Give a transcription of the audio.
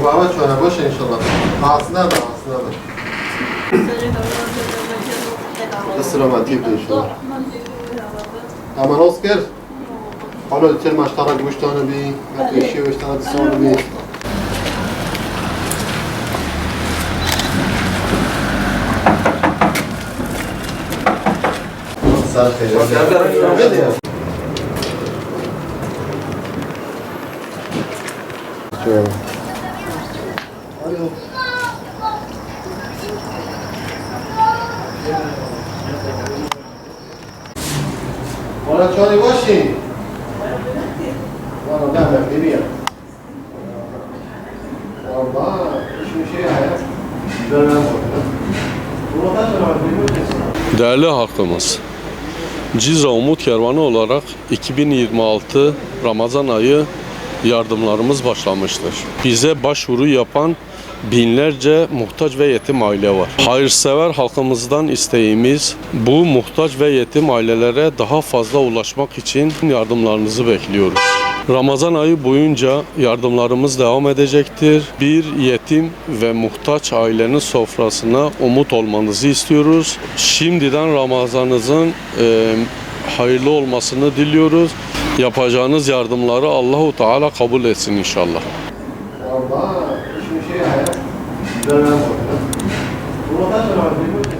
Baba çöre boş inşallah. Ağzına da. Isıromatik inşallah. Aman Oscar. Hala içer maçlara guştanı bir, eşi guştanı bir sonra bir. Sağ ol. Şöyle. Ona çay başın. Bana da ver diye. Vallahi şu şey hayat. Görmez oldu. Bunu da sonra bilmiyorsun. Değerli halkımız, Cizre Umut Kervanı olarak 2026 Ramazan ayı yardımlarımız başlamıştır. Bize başvuru yapan binlerce muhtaç ve yetim aile var. Hayırsever halkımızdan isteğimiz bu muhtaç ve yetim ailelere daha fazla ulaşmak için yardımlarınızı bekliyoruz. Ramazan ayı boyunca yardımlarımız devam edecektir. Bir yetim ve muhtaç ailenin sofrasına umut olmanızı istiyoruz. Şimdiden Ramazanınızın hayırlı olmasını diliyoruz. Yapacağınız yardımları Allahu Teala kabul etsin inşallah. Vallahi şu şey hayat. Görmez oldu. Bunu da sonra bilmiyorsun.